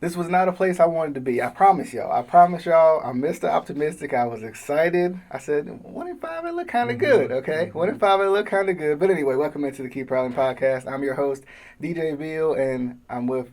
This was not a place I wanted to be. I promise y'all. I promise y'all. I'm Mr. Optimistic. I was excited. I said 1-5. It looked kind of good. Okay, 1-5. It looked kind of good. But anyway, welcome into the Keep Prowling podcast. I'm your host, DJ Beal, and I'm with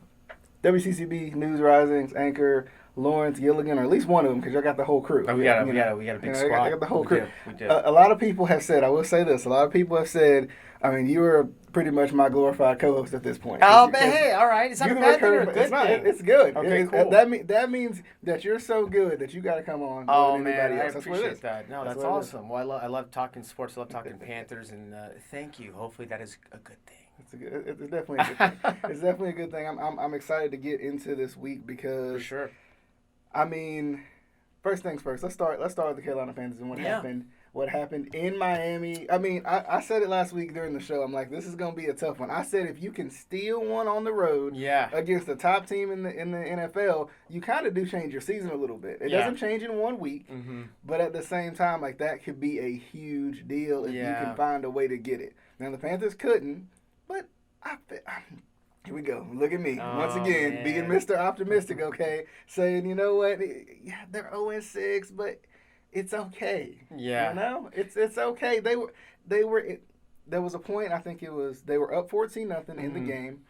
WCCB News Rising's anchor Lawrence Gilligan, or at least one of them, because y'all got the whole crew. Oh, we got a big squad. I got the whole crew. We do. A lot of people have said. I will say this. A lot of people have said. I mean, you are pretty much my glorified co-host at this point. Oh, but hey, all right. It's not a bad thing or a good thing. It's good. Okay, cool. That means that you're so good that you got to come on. Oh, man, I appreciate that. No, that's awesome. Well, I love talking sports. I love talking Panthers, and thank you. Hopefully that is a good thing. It's definitely a good thing. It's definitely a good thing. I'm excited to get into this week because, for sure. I mean, first things first. Let's start with the Carolina Panthers and what happened. What happened in Miami. I mean, I said it last week during the show. I'm like, this is going to be a tough one. I said if you can steal one on the road against the top team in the NFL, you kind of do change your season a little bit. It doesn't change in 1 week, but at the same time, like that could be a huge deal if you can find a way to get it. Now, the Panthers couldn't, but here we go. Look at me. Once again, being Mr. Optimistic, okay? Saying, you know what? Yeah, they're 0-6, but it's okay. Yeah. You know? It's okay. They were there was a point, I think it was, they were up 14-0 in the game.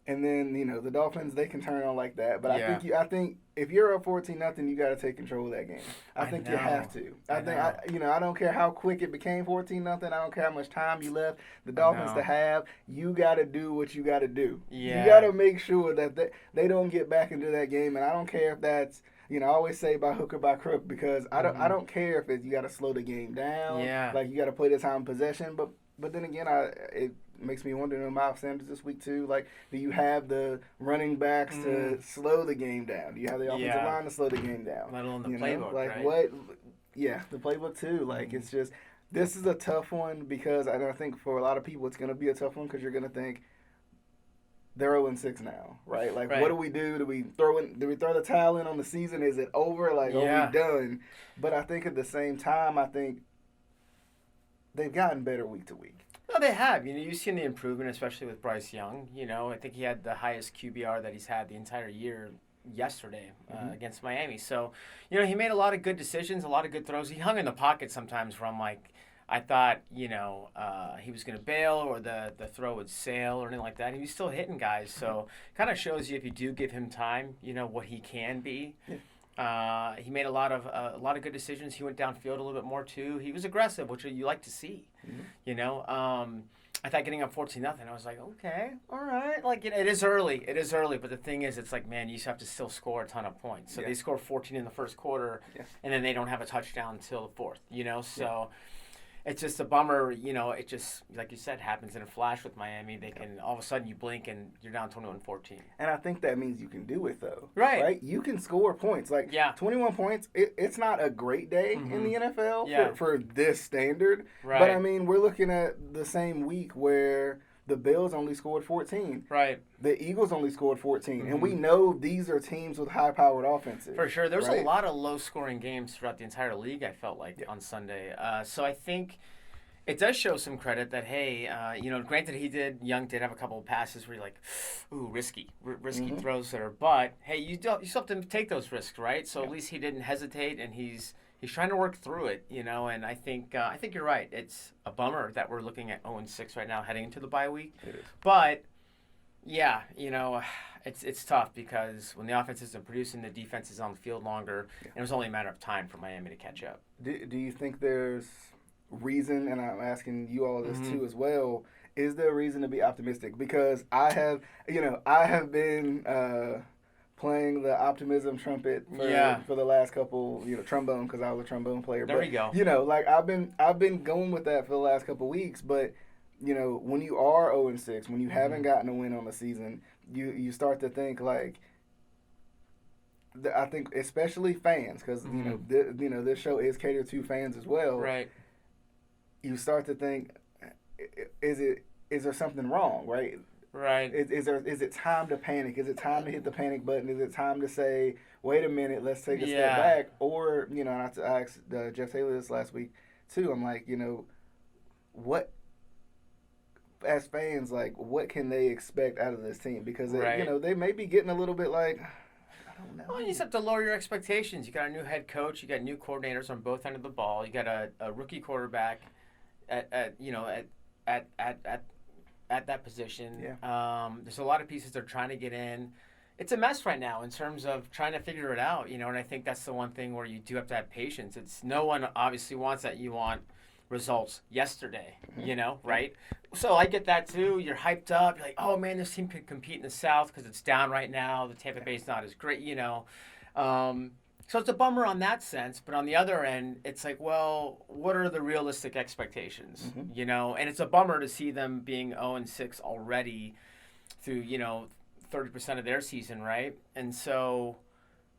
And then, you know, the Dolphins, they can turn on like that. But I think if you're up 14-0, you got to take control of that game. I think you have to. I don't care how quick it became 14-0. I don't care how much time you left the Dolphins to have. You got to do what you got to do. Yeah. You got to make sure that they don't get back into that game. And I don't care if that's, you know, I always say by hook or by crook because I don't care if you got to slow the game down. Yeah. Like you got to play the time possession. But then again, it makes me wonder in Miles Sanders this week too. Like, do you have the running backs to slow the game down? Do you have the offensive line to slow the game down? Let alone the playbook, like right? what? Yeah, the playbook too. Like it's just this is a tough one because I think for a lot of people it's going to be a tough one because you're going to think they're 0-6 now, right? Like, what do we do? Do we throw the towel in on the season? Is it over? Like, are we done? But I think at the same time, I think they've gotten better week to week. No, they have. You know, you've seen the improvement, especially with Bryce Young. You know, I think he had the highest QBR that he's had the entire year yesterday against Miami. So, you know, he made a lot of good decisions, a lot of good throws. He hung in the pocket sometimes where I'm like, I thought, you know, he was going to bail or the throw would sail or anything like that. He was still hitting guys. So kind of shows you if you do give him time, you know, what he can be. He made a lot of good decisions. He went downfield a little bit more too. He was aggressive, which you like to see. You know, I thought getting up 14-0, I was like, okay, all right. Like it is early. But the thing is, it's like, man, you just have to still score a ton of points. So they score 14 in the first quarter, and then they don't have a touchdown until the fourth. You know, so. It's just a bummer, you know, it just, like you said, happens in a flash with Miami. They can, all of a sudden you blink and you're down 21-14. And I think that means you can do it, though. Right? You can score points. Like, 21 points, it's not a great day in the NFL for this standard. Right. But, I mean, we're looking at the same week where the Bills only scored 14. Right. The Eagles only scored 14. And we know these are teams with high-powered offenses. For sure. There was a lot of low-scoring games throughout the entire league, I felt like, on Sunday. So I think it does show some credit that, hey, you know, granted Young did have a couple of passes where you're like, ooh, risky throws there. But, hey, you still have to take those risks, right? So at least he didn't hesitate, and he's trying to work through it, you know, and I think you're right. It's a bummer that we're looking at 0-6 right now heading into the bye week. It is. But, yeah, you know, it's tough because when the offense isn't producing, the defense is on the field longer, and it was only a matter of time for Miami to catch up. Do you think there's reason, and I'm asking you all this too as well, is there a reason to be optimistic? Because I have been playing the optimism trumpet for the last couple, you know, trombone, because I was a trombone player. There we go. You know, like I've been going with that for the last couple weeks, but you know, when you are 0-6, when you haven't gotten a win on the season, you start to think like, I think especially fans, because you know this show is catered to fans as well. Right. You start to think, is there something wrong, right? Right. Is it time to panic? Is it time to hit the panic button? Is it time to say, wait a minute, let's take a step back? Or, you know, and I asked Jeff Taylor this last week too. I'm like, you know, what as fans, like, what can they expect out of this team? Because, Right. they may be getting a little bit like, I don't know. Well, you just have to lower your expectations. You got a new head coach. You got new coordinators on both ends of the ball. You got a rookie quarterback at that position. Yeah. There's a lot of pieces they're trying to get in. It's a mess right now in terms of trying to figure it out, and I think that's the one thing where you do have to have patience. It's no one obviously wants that. You want results yesterday, right? So I get that too. You're hyped up. You're like, oh man, this team could compete in the South because it's down right now. The Tampa Bay's not as great, So it's a bummer on that sense, but on the other end, it's like, well, what are the realistic expectations? And it's a bummer to see them being 0-6 already through 30% of their season, right? And so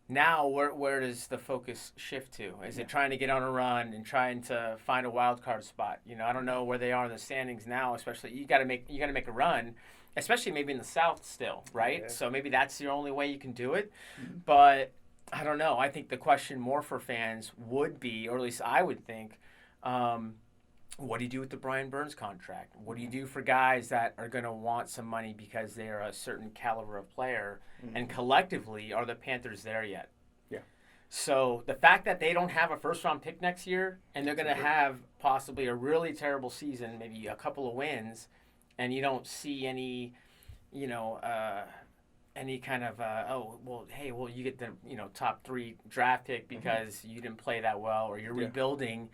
now where does the focus shift to? Is it trying to get on a run and trying to find a wild card spot? I don't know where they are in the standings now. Especially you got to make a run, especially maybe in the South still, right? Yeah. So maybe that's the only way you can do it, but. I don't know. I think the question more for fans would be, or at least I would think, what do you do with the Brian Burns contract? What do you do for guys that are going to want some money because they are a certain caliber of player? And collectively, are the Panthers there yet? Yeah. So the fact that they don't have a first-round pick next year, and they're going to have possibly a really terrible season, maybe a couple of wins, and you don't see any, any kind of you get the top 3 draft pick because you didn't play that well or you're rebuilding.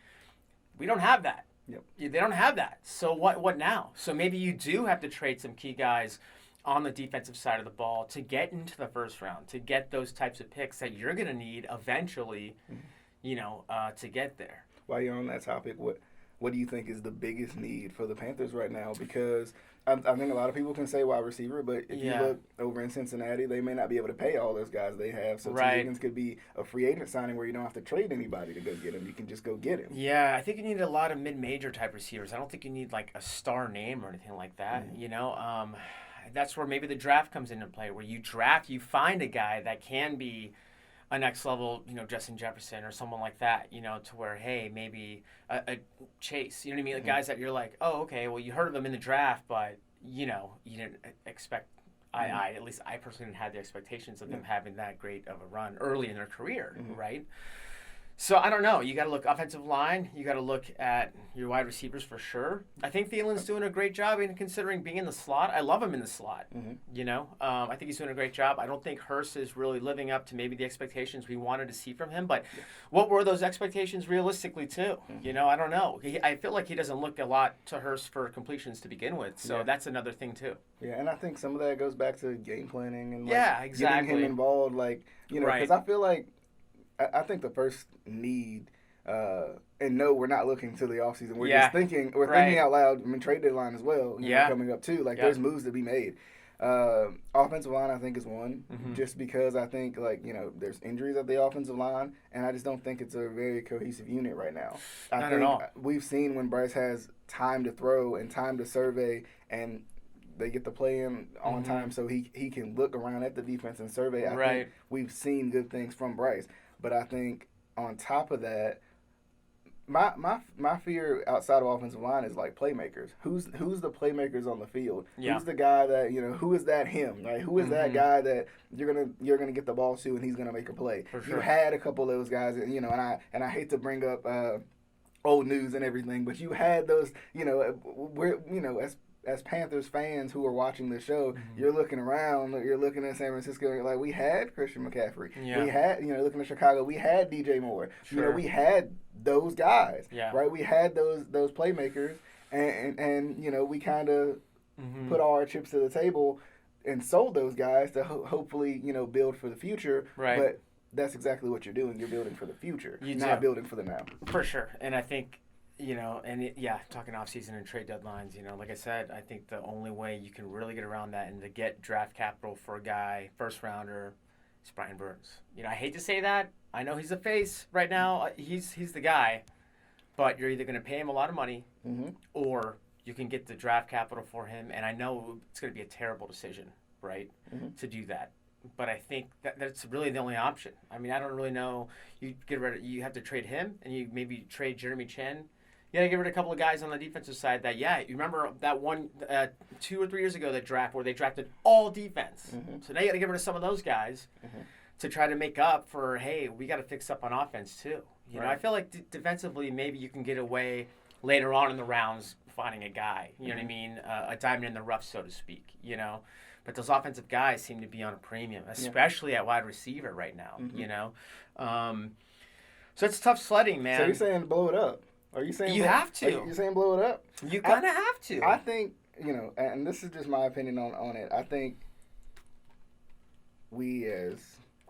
We don't have that. Yep. They don't have that. So what now? So maybe you do have to trade some key guys on the defensive side of the ball to get into the first round, to get those types of picks that you're going to need eventually, to get there. While you're on that topic, what do you think is the biggest need for the Panthers right now? Because I think a lot of people can say wide receiver, but if you look over in Cincinnati, they may not be able to pay all those guys they have. So T. Higgins could be a free agent signing where you don't have to trade anybody to go get him. You can just go get him. Yeah, I think you need a lot of mid-major type receivers. I don't think you need like a star name or anything like that. That's where maybe the draft comes into play, where you find a guy that can be a next level, Justin Jefferson or someone like that, to where, hey, maybe a Chase, you know what I mean? The guys that you're like, oh, okay, well, you heard of them in the draft, but, you didn't expect, at least I personally didn't have the expectations of them having that great of a run early in their career, right? So I don't know. You got to look offensive line. You got to look at your wide receivers for sure. I think Thielen's doing a great job in considering being in the slot. I love him in the slot. I think he's doing a great job. I don't think Hurst is really living up to maybe the expectations we wanted to see from him. But what were those expectations realistically too? I don't know. I feel like he doesn't look a lot to Hurst for completions to begin with. So that's another thing too. Yeah, and I think some of that goes back to game planning and exactly. getting him involved. Because I feel like I think the first need, and no, we're not looking to the offseason. We're just thinking, thinking out loud. I mean, trade deadline as well, coming up too. There's moves to be made. Offensive line, I think, is one, just because I think, there's injuries at the offensive line, and I just don't think it's a very cohesive unit right now. Not at all. We've seen when Bryce has time to throw and time to survey, and they get the play in on time so he can look around at the defense and survey. I think we've seen good things from Bryce. But I think on top of that, my fear outside of offensive line is playmakers. Who's the playmakers on the field? Yeah. Who's the guy that who is that him? Right? Who is that guy that you're gonna get the ball to and he's gonna make a play? For sure. You had a couple of those guys, and I hate to bring up old news and everything, but you had those. As Panthers fans who are watching the show, you're looking around, you're looking at San Francisco, you're like, we had Christian McCaffrey. Yeah. We had, looking at Chicago, we had DJ Moore. Sure. We had those guys, yeah. right? We had those playmakers, and we kind of put all our chips to the table and sold those guys to hopefully, build for the future. Right. But that's exactly what you're doing. You're building for the future, not building for the now. For sure. And I think, talking offseason and trade deadlines, like I said, I think the only way you can really get around that and to get draft capital for a guy, first rounder, is Brian Burns. I hate to say that. I know he's a face right now. He's the guy. But you're either going to pay him a lot of money or you can get the draft capital for him. And I know it's going to be a terrible decision, right, to do that. But I think that's really the only option. I mean, I don't really know. You have to trade him and you maybe trade Jeremy Chen You got to get rid of a couple of guys on the defensive side that, you remember that one 2 or 3 years ago, that draft where they drafted all defense. Mm-hmm. So now you got to get rid of some of those guys to try to make up for, hey, we got to fix up on offense too. You know, I feel like defensively, maybe you can get away later on in the rounds finding a guy. You know what I mean? A diamond in the rough, so to speak. You know, but those offensive guys seem to be on a premium, especially at wide receiver right now. You know, so it's tough sledding, man. So you're saying blow it up? Are you saying you have to? You're saying blow it up? You kind of have to. I think, you know, and this is just my opinion on it. I think we as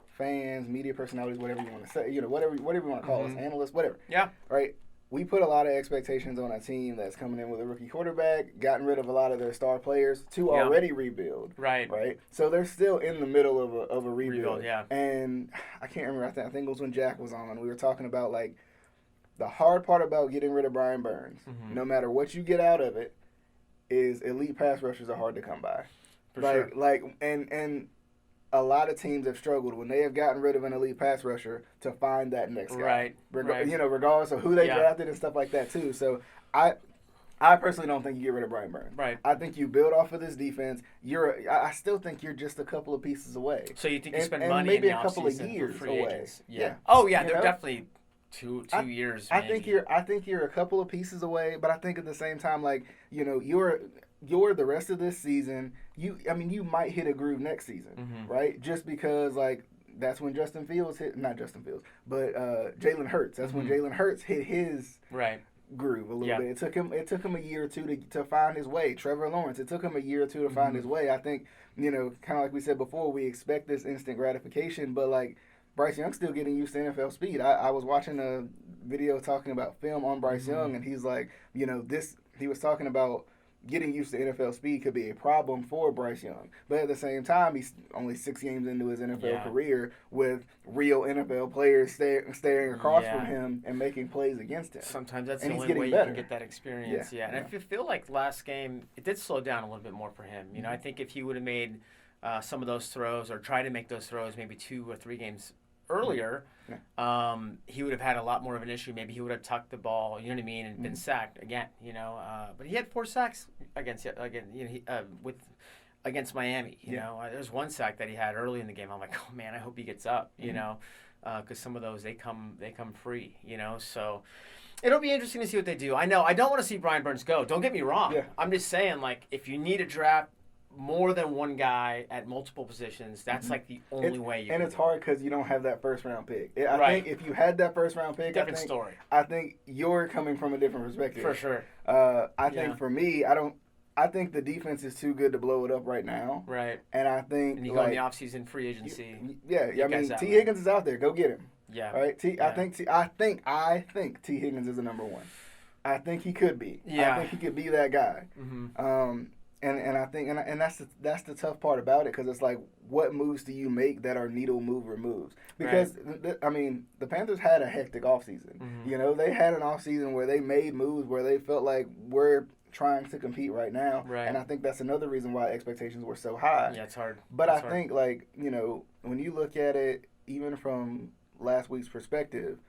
fans, media personalities, whatever you want to say, you know, whatever you want to call us, analysts, whatever. Yeah. Right? We put a lot of expectations on a team that's coming in with a rookie quarterback, gotten rid of a lot of their star players to already rebuild. Right. Right? So they're still in the middle of a rebuild. Yeah. And I can't remember. I think it was when Jack was on. We were talking about, like, the hard part about getting rid of Brian Burns, no matter what you get out of it, is elite pass rushers are hard to come by. For sure. Like, and a lot of teams have struggled when they have gotten rid of an elite pass rusher to find that next guy. Right. You know, regardless of who they drafted and stuff like that too. So I personally don't think you get rid of Brian Burns. Right. I think you build off of this defense. I still think you're just a couple of pieces away. So you think you spend money maybe in the a couple of offseason years for free away. agents? Yeah. Oh yeah, they're definitely two years. I maybe. think you're a couple of pieces away, but I think at the same time, like, you know, you're the rest of this season. You might hit a groove next season, right? Just because, like, that's when Justin Fields hit, not Justin Fields, but Jalen Hurts. That's when Jalen Hurts hit his groove a little bit. It took him a year or two to find his way. Trevor Lawrence, it took him a year or two to find his way. I think, you know, kind of like we said before, we expect this instant gratification, but, like, Bryce Young's still getting used to NFL speed. I was watching a video talking about film on Bryce Young, and he's like, you know, he was talking about getting used to NFL speed could be a problem for Bryce Young. But at the same time, he's only 6 games into his NFL career with real NFL players staring across from him and making plays against him. Sometimes that's and the only way you can get that experience. Yeah. And I feel like last game, it did slow down a little bit more for him. You know, I think if he would have made some of those throws or tried to make those throws maybe 2 or 3 games earlier, he would have had a lot more of an issue. Maybe he would have tucked the ball, you know what I mean, and been sacked again. You know, but he had 4 sacks against Miami. You know, there's 1 sack that he had early in the game. I'm like, oh man, I hope he gets up. You know, because some of those they come free. You know, so it'll be interesting to see what they do. I know I don't want to see Brian Burns go. Don't get me wrong. Yeah. I'm just saying, like, if you need a draft more than one guy at multiple positions, that's like the only way you can. And it's hard because you don't have that first round pick. I think if you had that first round pick, different story. I think you're coming from a different perspective. For sure. I think for me, I think the defense is too good to blow it up right now. Right. And I think, and you go in the offseason free agency. I mean, T. Higgins is out there. Go get him. Yeah. All right. I think T. Higgins is the number 1. I think he could be. Yeah. I think he could be that guy. And I think and that's the tough part about it, because it's like, what moves do you make that are needle mover moves? Because the Panthers had a hectic offseason. You know, they had an offseason where they made moves where they felt like we're trying to compete right now. Right. And I think that's another reason why expectations were so high. Yeah, it's hard. But I think, like, you know, when you look at it, even from last week's perspective,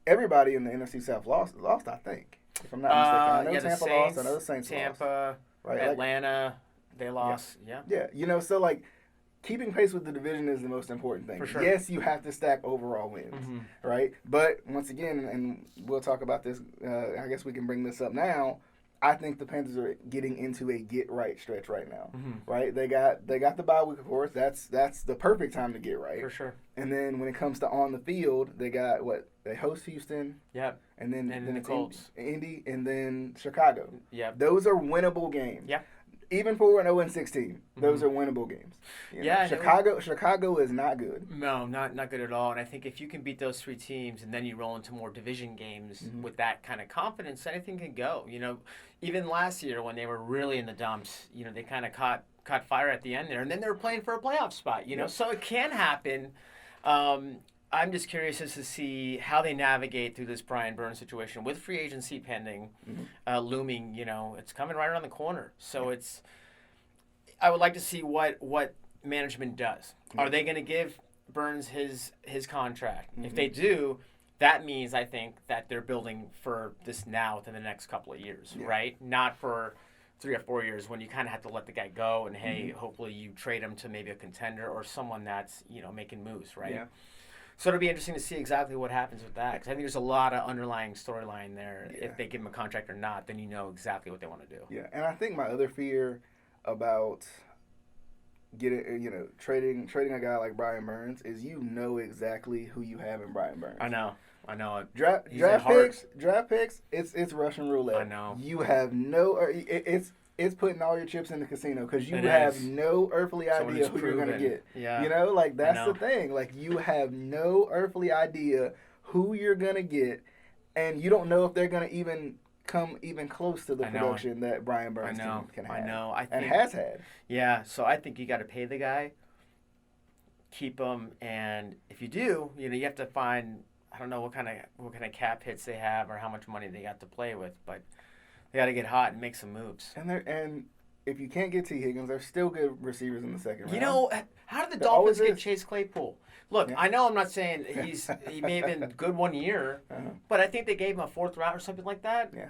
everybody in the NFC South lost, I think. If I'm not mistaken. I know Tampa lost. I know the Saints lost. Tampa, right? Atlanta, they lost. Yeah. You know, so, like, keeping pace with the division is the most important thing. For sure. Yes, you have to stack overall wins, right? But once again, and we'll talk about this, I guess we can bring this up now, I think the Panthers are getting into a get-right stretch right now, right? They got the bye week, of course. That's the perfect time to get right. For sure. And then when it comes to on the field, they got they host Houston. Yep. And then the Colts. Indy, and then Chicago. Yep. Those are winnable games. Yeah. Even for an 0-16, those are winnable games. You know, Chicago is not good. No, not good at all. And I think if you can beat those 3 teams and then you roll into more division games with that kind of confidence, anything can go. You know, even last year when they were really in the dumps, you know, they kind of caught fire at the end there, and then they were playing for a playoff spot. You know, so it can happen. I'm just curious as to see how they navigate through this Brian Burns situation with free agency pending, looming. You know, it's coming right around the corner. So I would like to see what management does. Are they going to give Burns his contract? If they do, that means, I think, that they're building for this now within the next couple of years, right? Not for 3 or 4 years when you kind of have to let the guy go and, hey, hopefully you trade him to maybe a contender or someone that's, making moves, right? Yeah. So it'll be interesting to see exactly what happens with that, because I think there's a lot of underlying storyline there. Yeah. If they give him a contract or not, then you know exactly what they want to do. Yeah, and I think my other fear about trading a guy like Brian Burns is exactly who you have in Brian Burns. I know. Draft picks. It's Russian roulette. I know. You have it's putting all your chips in the casino because you have no earthly idea who you're gonna get. Yeah. That's the thing. Like, you have no earthly idea who you're gonna get, and you don't know if they're gonna even come even close to the production that Brian Burns can have. I know. And has had. Yeah. So I think you got to pay the guy, keep him, and if you do, you have to find. I don't know what kind of cap hits they have or how much money they got to play with, but they got to get hot and make some moves. And if you can't get T. Higgins, there's still good receivers in the second round. How did the Dolphins get Chase Claypool? Look, I know I'm not saying he may have been good 1 year, but I think they gave him a 4th round or something like that. Yeah.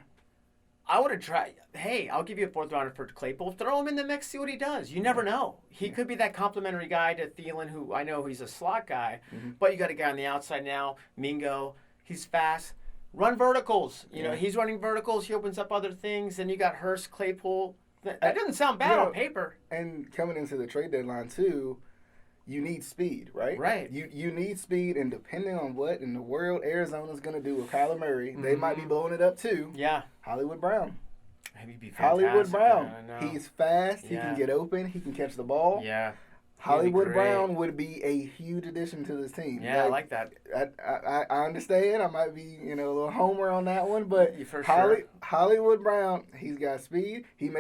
I would have tried. Hey, I'll give you a 4th rounder for Claypool. Throw him in the mix, see what he does. You never know. He could be that complimentary guy to Thielen, who I know he's a slot guy, but you got a guy on the outside now, Mingo. He's fast. Run verticals. He's running verticals. He opens up other things. Then you got Hurst, Claypool. That doesn't sound bad on paper. And coming into the trade deadline too, you need speed, right? Right. You need speed, and depending on what in the world Arizona's going to do with Kyler Murray, they might be blowing it up too. Yeah. Hollywood Brown. He'd be fantastic. Hollywood Brown. Yeah, he's fast. He can get open. He can catch the ball. Yeah. Hollywood Brown would be a huge addition to this team. Yeah, I like that. I understand. I might be a little homer on that one, but Hollywood Brown, he's got speed. He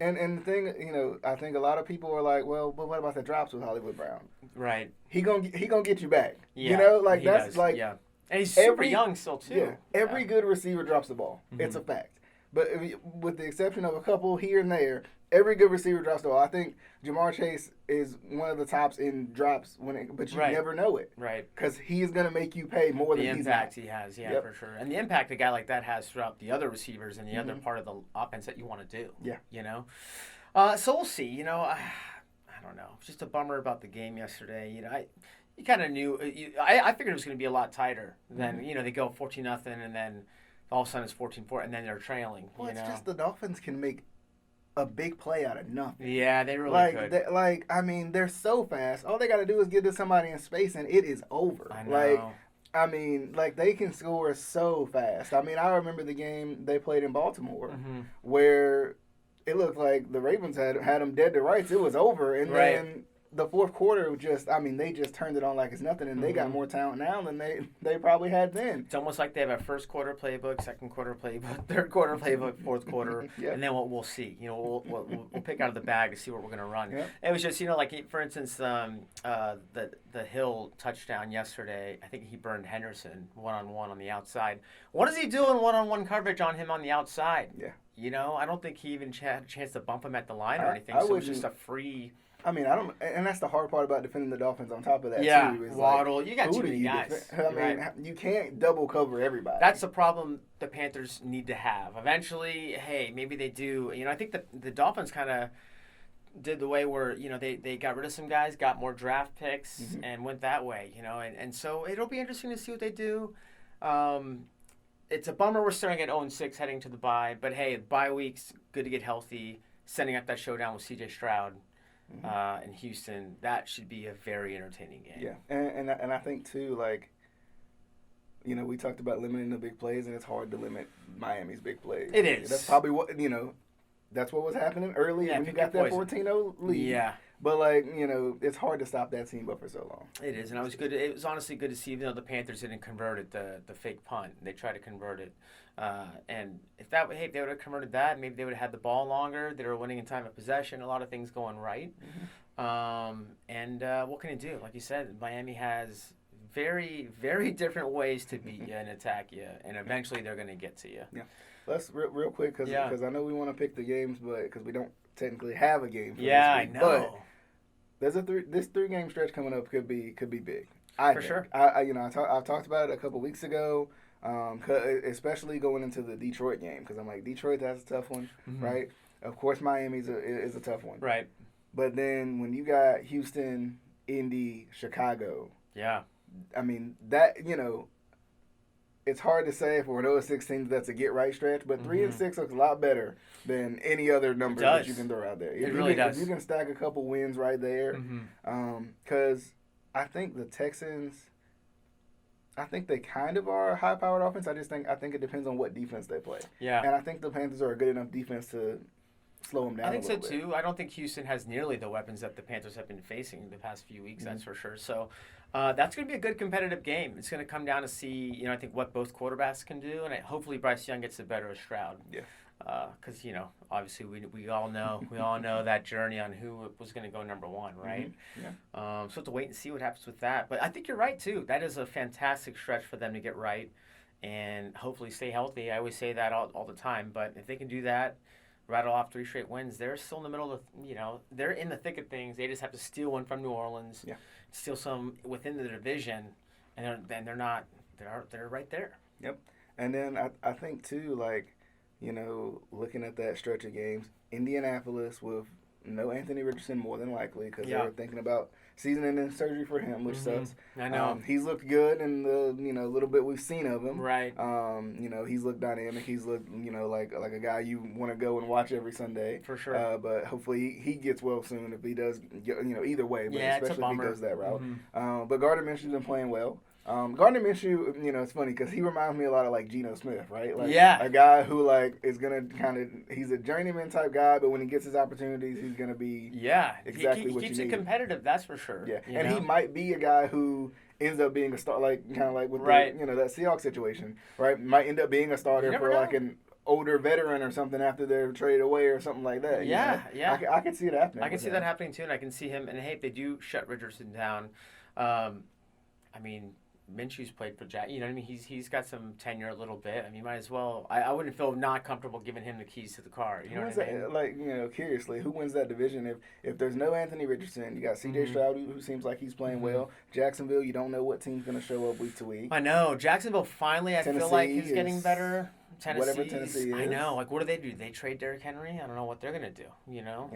and the thing, I think a lot of people are like, well, but what about the drops with Hollywood Brown? Right. He gonna get you back. Yeah. That's does. like yeah. And he's super young still too. Yeah. Every good receiver drops the ball. It's a fact. But with the exception of a couple here and there, every good receiver drops the ball. I think Jamar Chase is one of the tops in drops but you never know it. Right. Because he is going to make you pay more than the impact he has, for sure. And the impact a guy like that has throughout the other receivers and the other part of the offense that you want to do. Yeah. So we'll see. I don't know. It's just a bummer about the game yesterday. You kind of knew. I figured it was going to be a lot tighter than, they go 14-0 and then all of a sudden it's 14-4 and then they're trailing. Well, it's just the Dolphins can make a big play out of nothing. Yeah, they really could. They're so fast. All they got to do is get to somebody in space and it is over. I know. They can score so fast. I remember the game they played in Baltimore where it looked like the Ravens had them dead to rights. It was over. And then the fourth quarter they just turned it on like it's nothing, and they got more talent now than they probably had then. It's almost like they have a first quarter playbook, second quarter playbook, third quarter playbook, fourth quarter, and then we'll see. We'll pick out of the bag to see what we're going to run. Yep. It was just for instance, the Hill touchdown yesterday. I think he burned Henderson 1-on-1 on the outside. What is he doing 1-on-1 coverage on him on the outside? Yeah. I don't think he even had a chance to bump him at the line or anything. So it was just a free. I don't, and that's the hard part about defending the Dolphins. On top of that, too, is Waddle. You got too many guys. You can't double cover everybody. That's the problem the Panthers need to have. Eventually, hey, maybe they do. I think the Dolphins kind of did the way where they got rid of some guys, got more draft picks, and went that way. And so it'll be interesting to see what they do. It's a bummer we're starting at 0-6 heading to the bye, but hey, bye weeks, good to get healthy. Setting up that showdown with C.J. Stroud. In Houston, that should be a very entertaining game. Yeah, and I think too, we talked about limiting the big plays, and it's hard to limit Miami's big plays. It is. That's probably what that's what was happening early when you got that 14-0 lead. Yeah. But it's hard to stop that team up for so long. It is, and it was honestly good to see, even though the Panthers didn't convert it, the fake punt. They tried to convert it. And if they would have converted that, maybe they would have had the ball longer. They were winning in time of possession. A lot of things going right. And what can it do? Like you said, Miami has very, very different ways to beat you and attack you, and eventually they're going to get to you. Yeah. Let's real quick because I know we want to pick the games, but because we don't technically have a game. For this week. I know. But there's this 3-game stretch coming up could be big. For sure. I talked about it a couple weeks ago, especially going into the Detroit game, because I'm like, Detroit, that's a tough one, right? Of course, Miami's is a tough one. Right. But then when you got Houston, Indy, Chicago. Yeah. I mean, that, it's hard to say for an 0-6 team that's a get-right stretch, but 3-6 looks a lot better than any other number that you can throw out there. It really does. If you can stack a couple wins right there, because I think the Texans, I think they kind of are a high-powered offense. I think it depends on what defense they play. Yeah. And I think the Panthers are a good enough defense to slow them down. I think so bit. too. I don't think Houston has nearly the weapons that the Panthers have been facing the past few weeks. That's for sure. So that's going to be a good competitive game. It's going to come down to see, I think what both quarterbacks can do, and hopefully Bryce Young gets the better of Stroud. Yeah. Because obviously we all know that journey on who was going to go number one, right? Yeah. So we'll have to wait and see what happens with that. But I think you're right too. That is a fantastic stretch for them to get right and hopefully stay healthy. I always say that all the time. But if they can do that, rattle off 3 straight wins, they're still in the middle of, they're in the thick of things. They just have to steal one from New Orleans, steal some within the division, and then they're right there. Yep. And then I think too, looking at that stretch of games, Indianapolis with no Anthony Richardson more than likely, because they were thinking about season-ending surgery for him, which sucks. I know. He's looked good in the little bit we've seen of him. Right. He's looked dynamic. He's looked like a guy you want to go and watch every Sunday. For sure. But hopefully he gets well soon if he does. Either way, but especially if he goes that route. But Gardner Minshew's been playing well. Gardner Minshew, it's funny because he reminds me a lot of like Geno Smith, right? A guy who is gonna he's a journeyman type guy, but when he gets his opportunities, he's gonna be exactly what you need. He keeps it competitive, that's for sure. Yeah, and he might be a guy who ends up being a star, with the that Seahawks situation, right? Might end up being a starter for an older veteran or something after they're traded away or something like that. I can see it happening. I can see that happening too, and I can see him. And hey, if they do shut Richardson down, Minshew's played for Jack. You know what I mean? He's got some tenure a little bit. I mean, might as well. I wouldn't feel not comfortable giving him the keys to the car. You know what I mean? Curiously, who wins that division? If there's no Anthony Richardson, you got C.J. Stroud, who seems like he's playing well. Jacksonville, you don't know what team's going to show up week to week. I know. Jacksonville finally, I feel like he's getting better. Whatever Tennessee is. I know. What do they do? They trade Derrick Henry? I don't know what they're going to do, Yeah.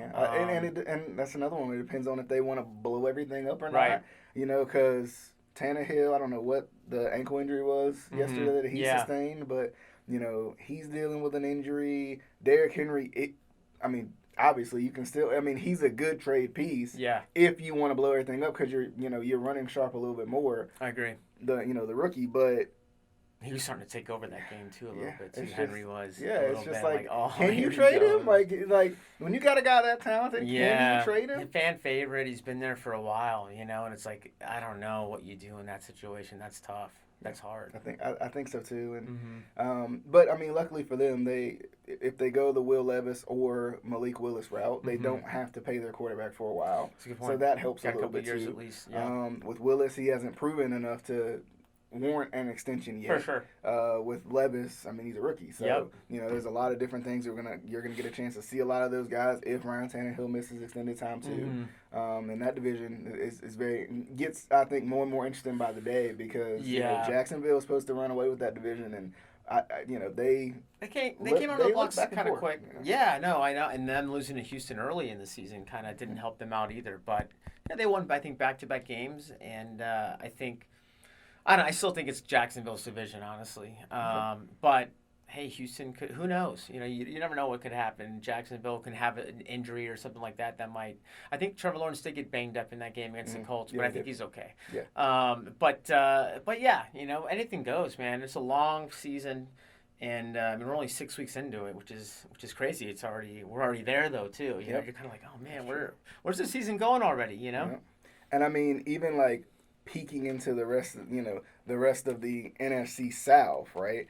And that's another one. It depends on if they want to blow everything up or not. Right. Because Tannehill, I don't know what the ankle injury was yesterday that he sustained, but, he's dealing with an injury. Derrick Henry, obviously you can still, he's a good trade piece. Yeah. If you want to blow everything up because you're running sharp a little bit more. I agree. The rookie, but he was starting to take over that game too a little bit. Too. Henry was. Yeah, it's just oh, can you trade him? Like when you got a guy that talented, can you trade him? Fan favorite. He's been there for a while, and it's like I don't know what you do in that situation. That's tough. That's hard. I think so too. And but luckily for them, if they go the Will Levis or Malik Willis route, they don't have to pay their quarterback for a while. That's a good point. So that helps a little bit years too. At least. Yeah. With Willis, he hasn't proven enough to warrant an extension yet. For sure. With Levis, he's a rookie, so there's a lot of different things you're gonna get a chance to see a lot of those guys if Ryan Tannehill misses extended time too. And that division gets I think more and more interesting by the day because Jacksonville is supposed to run away with that division and they came out of the blocks kind of quick. Yeah, no, I know. And them losing to Houston early in the season kind of didn't help them out either. But they won, I think, back-to-back games, and I still think it's Jacksonville's division, honestly. But hey, Houston could. Who knows? You never know what could happen. Jacksonville can have an injury or something like that. That might. I think Trevor Lawrence did get banged up in that game against the Colts, but I think he's okay. Yeah. But yeah, anything goes, man. It's a long season, and we're only 6 weeks into it, which is crazy. We're already there though too. You're kind of like, oh man, where's the season going already? Yeah. And even peeking into the rest of the NFC South, right?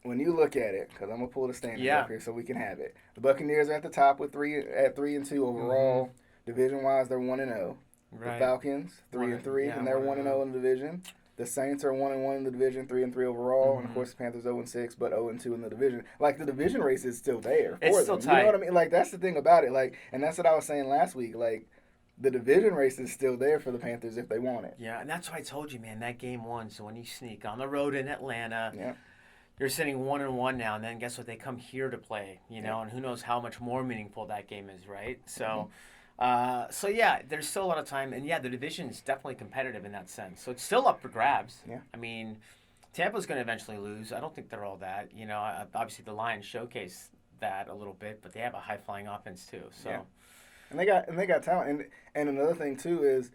When you look at it, because I'm gonna pull the standings up here so we can have it. The Buccaneers are at the top with 3-2 overall. Division wise, they're 1-0. Right. The Falcons 3-3, and they're 1-0 in the division. The Saints are 1-1 in the division, 3-3 overall, and of course the Panthers 0-6, but 0-2 in the division. The division race is still there. It's still tight. You know what I mean? That's the thing about it. And that's what I was saying last week. the division race is still there for the Panthers if they want it. Yeah, and that's why I told you, man, that game 1. So when you sneak on the road in Atlanta, Yeah. you're sitting 1-1 now, and then guess what? They come here to play, you know, and who knows how much more meaningful that game is, right? So, so yeah, there's still a lot of time, and yeah, the division is definitely competitive in that sense. So it's still up for grabs. Yeah. I mean, Tampa's going to eventually lose. I don't think they're all that. You know, obviously the Lions showcase that a little bit, but they have a high flying offense too. So. Yeah. And they got talent, and another thing too is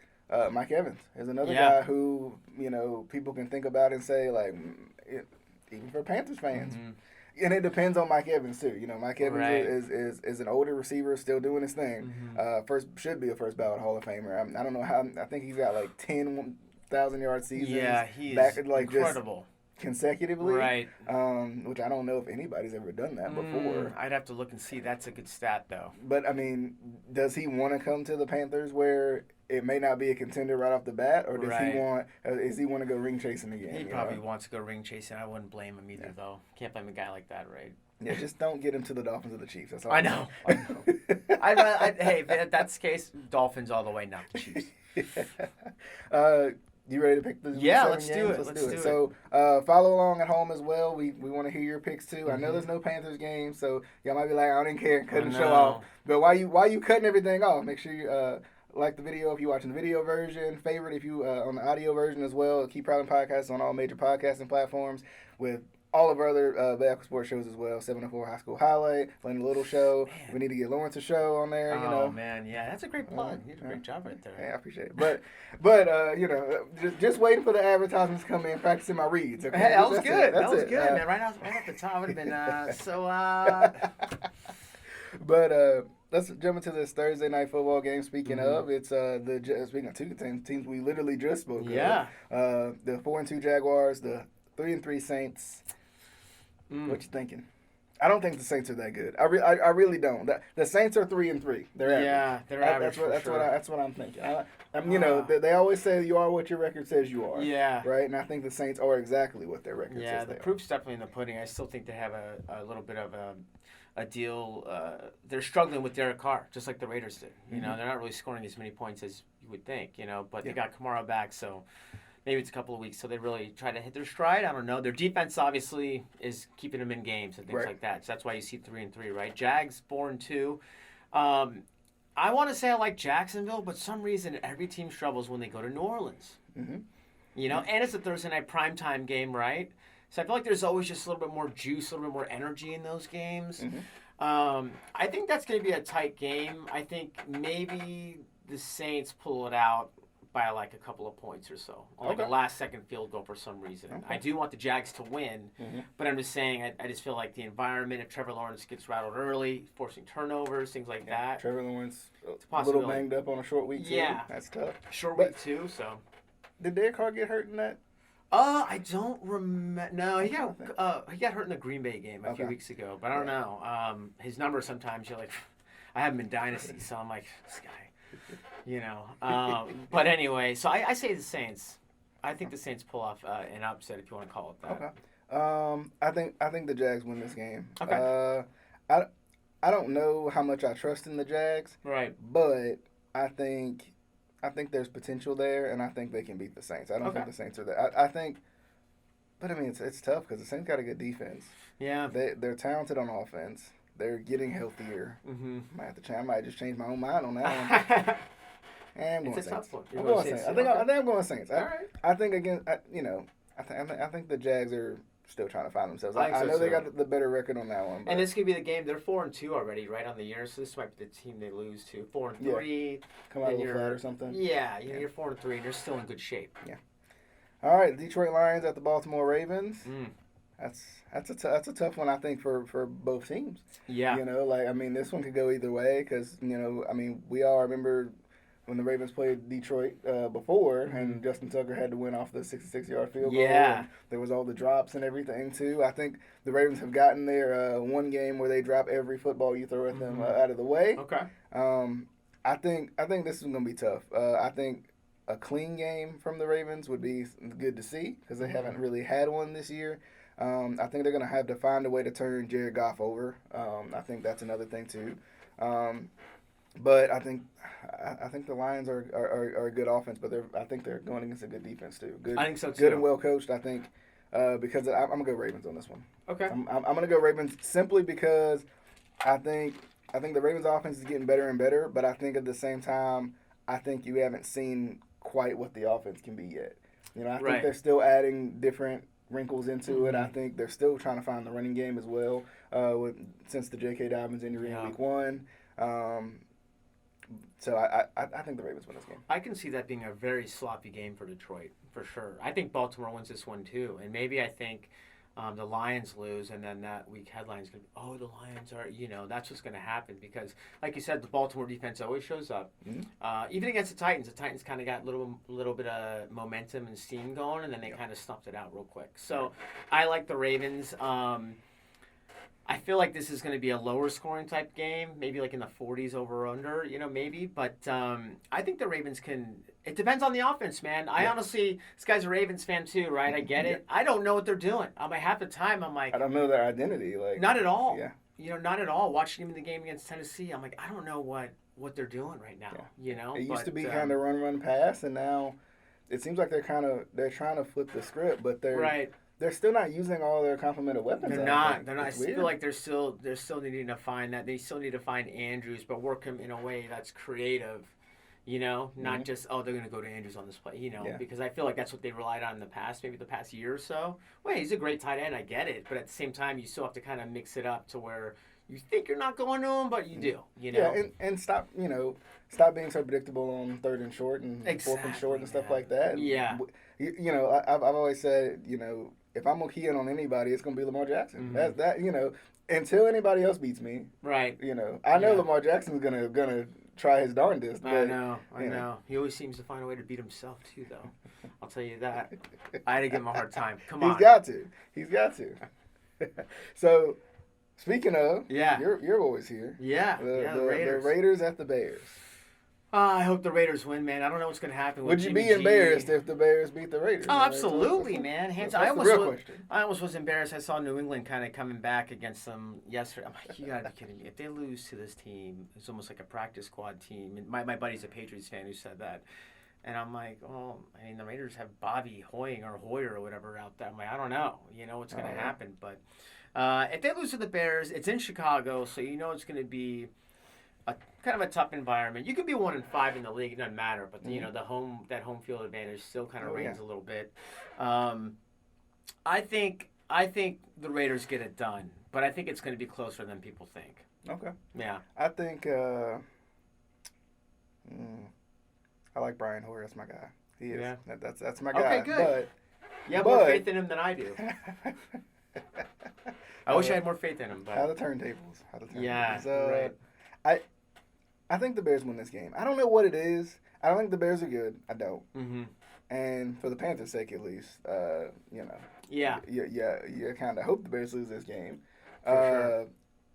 Mike Evans is another guy who people can think about and say like, even for Panthers fans, and it depends on Mike Evans too. You know, Mike Evans is an older receiver, still doing his thing. Should be a first ballot Hall of Famer. I don't know how. I think he's got like 10,000-yard seasons. Yeah, he's like incredible. Consecutively, right? Which I don't know if anybody's ever done that before. I'd have to look and see. That's a good stat, though. But I mean, does he want to come to the Panthers where it may not be a contender right off the bat, or does he want? Is he want to go ring chasing again? He probably wants to go ring chasing. I wouldn't blame him either, though. Can't blame a guy like that, right? Yeah, just don't get him to the Dolphins or the Chiefs. That's all. I know. Hey, if that's the case, Dolphins all the way, not the Chiefs. You ready to pick the let's games? do it. Let's do it. So follow along at home as well. We want to hear your picks too. I know there's no Panthers game, so y'all might be like, I didn't care and cutting the show off. But why you cutting everything off? Make sure you like the video if you're watching the video version. Favorite if you on the audio version as well. Keep Prowling Podcasts on all major podcasting platforms with all of our other Back Sports shows as well. 704 High School Highlight, Lane Little Show. Man. We need to get Lawrence a show on there. Oh man, yeah, that's a great plug. You did a great job right there. Yeah, I appreciate it. But just waiting for the advertisements to come in, practicing my reads. Okay? Hey, that was good. That was it. good, man. Right at the top would have been so. But let's jump into this Thursday night football game. Speaking of, it's speaking of two teams we literally just spoke of. Yeah. The 4-2 Jaguars, the 3-3 Saints. What you thinking? I don't think the Saints are that good. I really don't. The Saints are 3-3. They're average. Yeah, they're average. That's what I'm thinking. They always say you are what your record says you are. Yeah. Right, and I think the Saints are exactly what their record says. Yeah, the proof's definitely in the pudding. I still think they have a little bit of a deal. They're struggling with Derek Carr, just like the Raiders did. You know, they're not really scoring as many points as you would think. You know, but they got Kamara back, so. Maybe it's a couple of weeks, so they really try to hit their stride. I don't know. Their defense obviously is keeping them in games and things like that. So that's why you see 3-3, right? Jags 4-2. I want to say I like Jacksonville, but some reason every team struggles when they go to New Orleans. You know, and it's a Thursday night primetime game, right? So I feel like there's always just a little bit more juice, a little bit more energy in those games. I think that's going to be a tight game. I think maybe the Saints pull it out by like a couple of points or so, like a last-second field goal for some reason. I do want the Jags to win, but I'm just saying I just feel like the environment, if Trevor Lawrence gets rattled early, forcing turnovers, things like that. Trevor Lawrence a little banged up on a short week too. Yeah. That's tough. Short week too, so. Did Derek Carr get hurt in that? I don't remember. No, he got hurt in the Green Bay game a few weeks ago, but I don't know. His numbers sometimes you're like, I have him in Dynasty, so I'm like, this guy. You know, but anyway, so I say the Saints. I think the Saints pull off an upset, if you want to call it that. Okay. I think the Jags win this game. Okay. I don't know how much I trust in the Jags. Right. But I think there's potential there, and I think they can beat the Saints. I don't think the Saints are there. I think, but I mean it's tough because the Saints got a good defense. Yeah. They're talented on offense. They're getting healthier. I might just change my own mind on that one. And I'm going Saints. I'm going Saints. I think I'm going Saints. All right. I think I think the Jags are still trying to find themselves. I know they got the better record on that one. And this could be the game. They're 4-2 already, right on the year. So this might be the team they lose to. 4-3. Come out a little flat or something. Yeah, you're 4-3. And you're still in good shape. Yeah. All right, Detroit Lions at the Baltimore Ravens. That's a tough one, I think, for both teams. Yeah. You know, like I mean, this one could go either way because we all remember when the Ravens played Detroit before, and Justin Tucker had to win off the 66-yard field goal. Yeah. There was all the drops and everything, too. I think the Ravens have gotten their one game where they drop every football you throw at them out of the way. Okay. I think this is going to be tough. I think a clean game from the Ravens would be good to see because they haven't really had one this year. I think they're going to have to find a way to turn Jared Goff over. I think that's another thing, too. But I think the Lions are a good offense, but I think they're going against a good defense too. Good, I think so too. Good and well coached. I think because I'm gonna go Ravens on this one. Okay. I'm gonna go Ravens simply because I think the Ravens offense is getting better and better, but I think at the same time I think you haven't seen quite what the offense can be yet. You know, I think they're still adding different wrinkles into it. I think they're still trying to find the running game as well. Since the J.K. Dobbins injury in Week 1. So I think the Ravens win this game. I can see that being a very sloppy game for Detroit, for sure. I think Baltimore wins this one too. And maybe I think the Lions lose, and then that week headline's going to be, oh, the Lions are, that's what's going to happen. Because, like you said, the Baltimore defense always shows up. Even against the Titans kind of got a little bit of momentum and steam going, and then they kind of stumped it out real quick. So I like the Ravens. I feel like this is going to be a lower scoring type game, maybe like in the 40s over or under, maybe. But I think the Ravens can. It depends on the offense, man. I honestly, this guy's a Ravens fan too, right? I get it. I don't know what they're doing. Half the time I'm like, I don't know their identity, like not at all. Yeah. Not at all. Watching him in the game against Tennessee, I'm like, I don't know what they're doing right now. It used to be kind of run pass, and now it seems like they're trying to flip the script, but they're still not using all their complementary weapons. They're not. I feel like they're still needing to find that. They still need to find Andrews, but work him in a way that's creative. Not just, they're going to go to Andrews on this play, because I feel like that's what they relied on in the past, maybe the past year or so. Wait, he's a great tight end, I get it, but at the same time, you still have to kind of mix it up to where you think you're not going to him, but you do, Yeah, and stop being so predictable on 3rd and short and 4th and short and stuff like that. Yeah. I've always said, if I'm going to key in on anybody, it's going to be Lamar Jackson. That's until anybody else beats me. Right. I know Lamar Jackson's gonna try his darndest. But, I know. He always seems to find a way to beat himself too, though. I'll tell you that. I had to give him a hard time. Come on. He's got to. So, speaking of, you're always here. Yeah. The Raiders. The Raiders at the Bears. I hope the Raiders win, man. I don't know what's going to happen with Would you be embarrassed if the Bears beat the Raiders? Oh, absolutely, man. Hands I almost was embarrassed. I saw New England kind of coming back against them yesterday. I'm like, you got to be kidding me. If they lose to this team, it's almost like a practice squad team. And my buddy's a Patriots fan who said that. And I'm like, the Raiders have Bobby Hoyer or whatever out there. I'm like, I don't know. What's going to happen. But if they lose to the Bears, it's in Chicago, so it's going to be kind of a tough environment. You could be 1-5 in the league; it doesn't matter. But that home field advantage still kind of reigns a little bit. I think the Raiders get it done, but I think it's going to be closer than people think. Okay. Yeah. I think I like Brian Hoyer. That's my guy. He is. Yeah. That's my guy. Okay, good. But you have more faith in him than I do. I wish I had more faith in him. But how the turntables. Yeah. So, right. I think the Bears win this game. I don't know what it is. I don't think the Bears are good. I don't. Mm-hmm. And for the Panthers' sake, at least, Yeah. You kind of hope the Bears lose this game. For sure.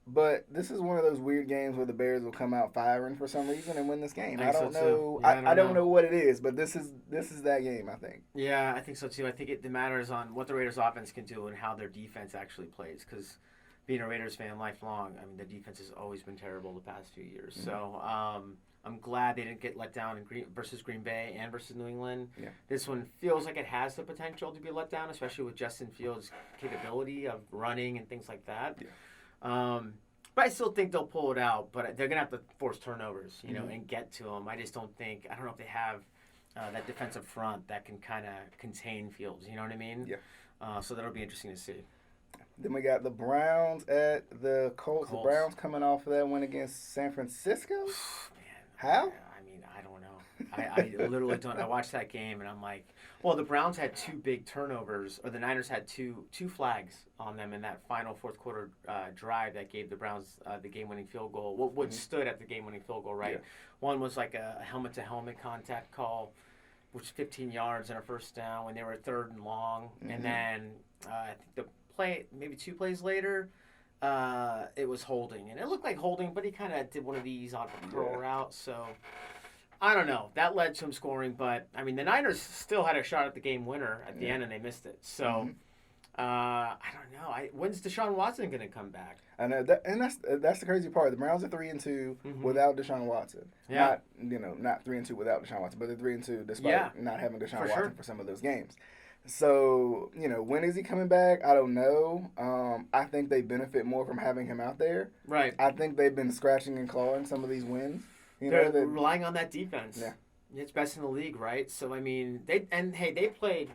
But this is one of those weird games where the Bears will come out firing for some reason and win this game. I don't know. I don't know what it is, but this is that game, I think. Yeah, I think so too. I think it matters on what the Raiders' offense can do and how their defense actually plays. Because being a Raiders fan lifelong, the defense has always been terrible the past few years. Mm-hmm. So I'm glad they didn't get let down in versus Green Bay and versus New England. Yeah. This one feels like it has the potential to be let down, especially with Justin Fields' capability of running and things like that. Yeah. But I still think they'll pull it out. But they're gonna have to force turnovers, and get to them. I just don't know if they have that defensive front that can kind of contain Fields. You know what I mean? Yeah. So that'll be interesting to see. Then we got the Browns at the Colts. The Browns coming off of that win against San Francisco. Man, how? I don't know. I literally don't. I watched that game and I'm like, well, the Browns had 2 big turnovers, or the Niners had two flags on them in that final fourth quarter drive that gave the Browns the game-winning field goal. What stood at the game-winning field goal, right? Yeah. One was like a helmet-to-helmet contact call, which was 15 yards and a first down when they were 3rd and long. Mm-hmm. And then I think the play, maybe 2 plays later, it was holding. And it looked like holding, but he kind of did one of these on a curl route. So I don't know. That led to him scoring. But, the Niners still had a shot at the game winner at the end, and they missed it. So I don't know. When's Deshaun Watson going to come back? I know that, and that's the crazy part. The Browns are 3-2 without Deshaun Watson. Yeah. Not 3-2 without Deshaun Watson, but they're 3-2 despite not having Deshaun Watson for some of those games. So when is he coming back? I don't know. I think they benefit more from having him out there. Right. I think they've been scratching and clawing some of these wins. They're relying on that defense. Yeah. It's best in the league, right? So I mean, they came to play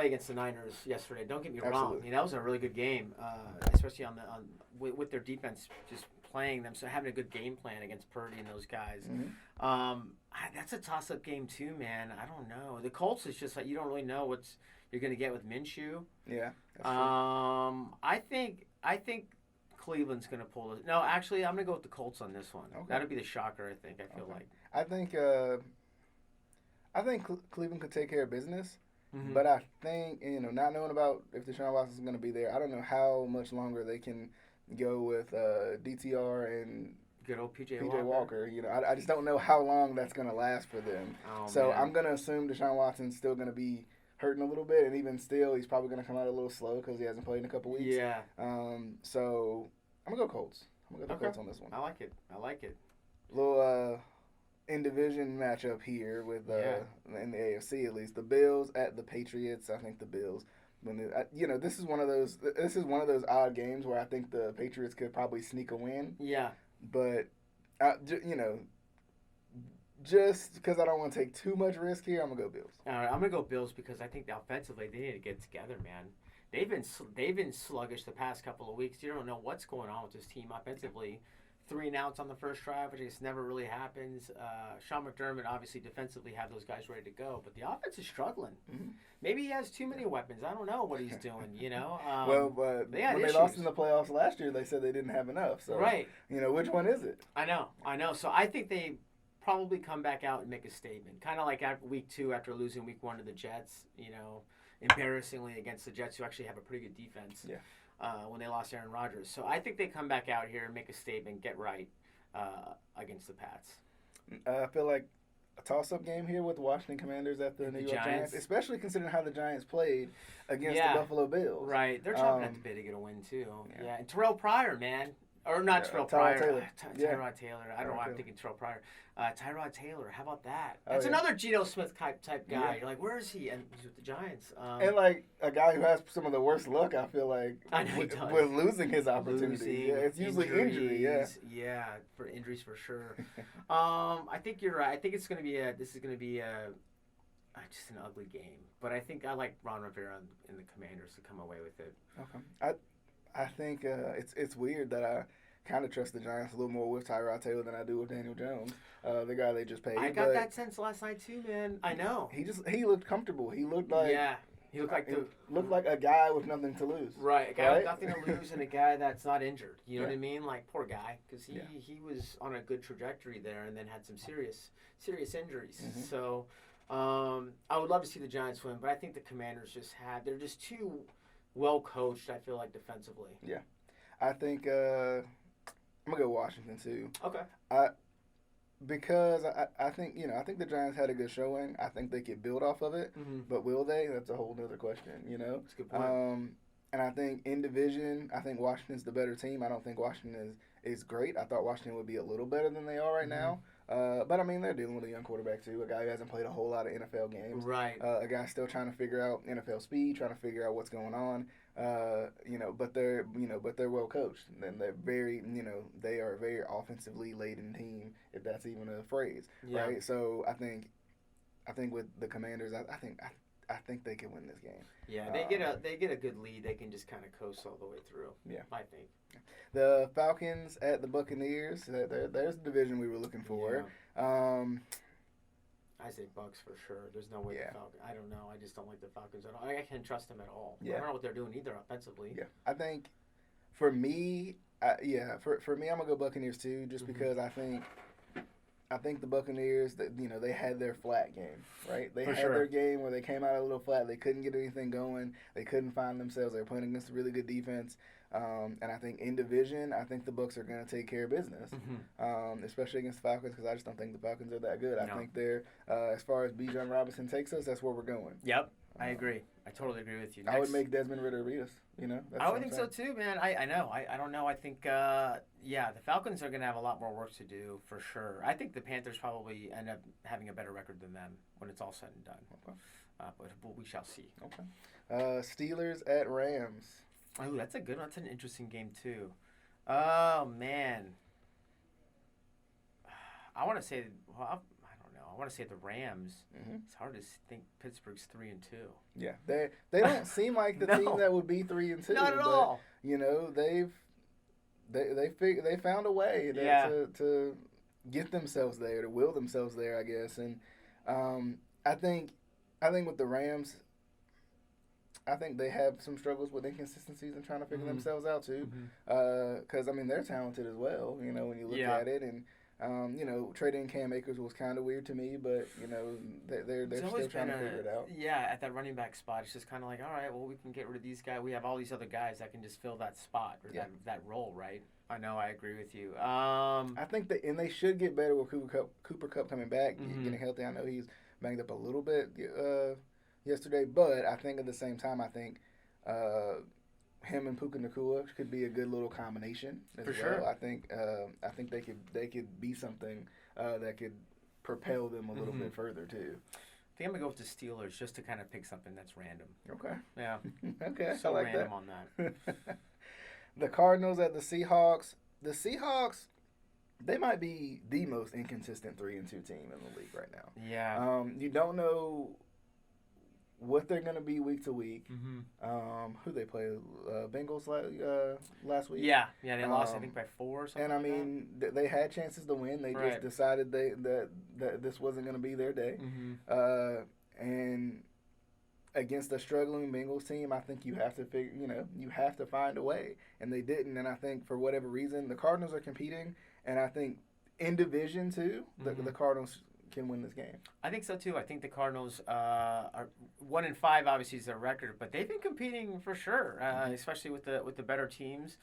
against the Niners yesterday. Don't get me wrong. That was a really good game, especially with their defense just playing them. So having a good game plan against Purdy and those guys. Mm-hmm. That's a toss-up game too, man. I don't know. The Colts is just like you don't really know what you're going to get with Minshew. Yeah. I think Cleveland's going to pull it. No, actually, I'm going to go with the Colts on this one. Okay. That'll be the shocker, I think. I feel like. I think Cleveland could take care of business, but I think not knowing about if Deshaun Watson's going to be there, I don't know how much longer they can go with DTR and good old PJ Walker. I just don't know how long that's going to last for them. So man. I'm going to assume Deshaun Watson's still going to be hurting a little bit, and even still, he's probably going to come out a little slow because he hasn't played in a couple weeks. Yeah. So I'm going to go Colts. I'm going to go Colts on this one. I like it. Little in division matchup here with in the AFC at least, the Bills at the Patriots. I think the Bills. This is one of those odd games where I think the Patriots could probably sneak a win. Yeah. But just because I don't want to take too much risk here, I'm gonna go Bills. All right, I'm gonna go Bills because I think offensively they need to get together, man. They've been sluggish the past couple of weeks. You don't know what's going on with this team offensively. 3 and outs on the first drive, which just never really happens. Sean McDermott obviously defensively have those guys ready to go, but the offense is struggling. Mm-hmm. Maybe he has too many weapons. I don't know what he's doing. But when they lost in the playoffs last year, they said they didn't have enough. So right. Which one is it? I know. So I think they probably come back out and make a statement, kind of like after week 2 after losing week 1 to the Jets. Embarrassingly against the Jets, who actually have a pretty good defense. Yeah. When they lost Aaron Rodgers. So I think they come back out here and make a statement, get right against the Pats. I feel like a toss-up game here with the Washington Commanders at the New York Giants, especially considering how the Giants played against the Buffalo Bills. Right. They're chopping at the bit to get a win, too. Yeah. And Terrell Pryor, man. Or not Terrell Pryor. Tyrod Taylor. I don't know why I'm thinking Terrell Pryor. Tyrod Taylor. How about that? That's another Geno Smith type guy. Yeah. You're like, where is he? And he's with the Giants. And like a guy who has some of the worst luck, I feel like, with losing his opportunity. It's usually injury. Yeah, for injuries for sure. I think you're right. I think this is going to be just an ugly game. But I think I like Ron Rivera and the Commanders to come away with it. Okay. I think it's weird that I kind of trust the Giants a little more with Tyrod Taylor than I do with Daniel Jones, the guy they just paid. I got that sense last night too, man. I know. He looked comfortable. He looked like he looked like a guy with nothing to lose. Right, a guy with nothing to lose and a guy that's not injured. You know what I mean? Like poor guy, because he was on a good trajectory there and then had some serious injuries. Mm-hmm. So I would love to see the Giants win, but I think the Commanders they're just too well coached, I feel like, defensively. Yeah. I think I'm gonna go Washington too. Okay. Because I think I think the Giants had a good showing. I think they could build off of it. Mm-hmm. But will they? That's a whole other question, That's a good point. And I think in division, I think Washington's the better team. I don't think Washington is great. I thought Washington would be a little better than they are right now. But I mean, they're dealing with a young quarterback too, a guy who hasn't played a whole lot of NFL games. Right. A guy still trying to figure out NFL speed, trying to figure out what's going on. But they're well coached, and they're very, they are a very offensively laden team, if that's even a phrase, right? So I think with the Commanders, I think they can win this game. Yeah, they get a good lead. They can just kind of coast all the way through. Yeah, I think. The Falcons at the Buccaneers. There's the division we were looking for. Yeah. I say Bucks for sure. There's no way the Falcons. I don't know. I just don't like the Falcons at all. I can't trust them at all. Yeah. I don't know what they're doing either offensively. Yeah, I think for me, for me, I'm gonna go Buccaneers too, just because I think the Buccaneers, they had their flat game, right? They had their game where they came out a little flat. They couldn't get anything going. They couldn't find themselves. They were playing against a really good defense. And I think in division, I think the Bucs are going to take care of business, especially against the Falcons, because I just don't think the Falcons are that good. I think they're, as far as Bijan Robinson takes us, that's where we're going. Yep. I agree. I totally agree with you. I would make Desmond Ridder read us. That's I would think so too, man. I know. I don't know. I think the Falcons are going to have a lot more work to do for sure. I think the Panthers probably end up having a better record than them when it's all said and done. Okay. But we shall see. Okay. Steelers at Rams. Oh, that's a good one. That's an interesting game too. Oh man. I want to say. Well, I don't know. I want to say the Rams. Mm-hmm. It's hard to think. Pittsburgh's 3-2. Yeah, they don't seem like the team that would be 3-2. Not at all. They found a way to get themselves there, to will themselves there, I guess. And I think with the Rams, I think they have some struggles with inconsistencies and trying to figure themselves out too. Because they're talented as well. When you look at it and. Trading Cam Akers was kind of weird to me, but they're still trying to figure it out. Yeah, at that running back spot, it's just kind of like, all right, well, we can get rid of these guys. We have all these other guys that can just fill that spot or that role, right? I know, I agree with you. I think they should get better with Cooper Kupp coming back, getting healthy. I know he's banged up a little bit yesterday, but I think at the same time, I think. Him and Puka Nacua could be a good little combination as well. Sure. I think they could be something that could propel them a little bit further too. I think I'm gonna go with the Steelers just to kind of pick something that's random. Okay. Yeah. Okay. So I like random that. on that. The Cardinals at the Seahawks. The Seahawks, they might be the most inconsistent 3-2 team in the league right now. Yeah. You don't know what they're going to be week to week. Who they play? Bengals last week. Yeah, they lost I think by 4 or something. And they had chances to win. They just decided that this wasn't going to be their day. And against a struggling Bengals team, I think you have to you have to find a way, and they didn't. And I think for whatever reason, the Cardinals are competing, and I think in division too, the Cardinals can win this game. I think so too. I think the Cardinals are 1-5. Obviously, is their record, but they've been competing for sure, especially with the better teams.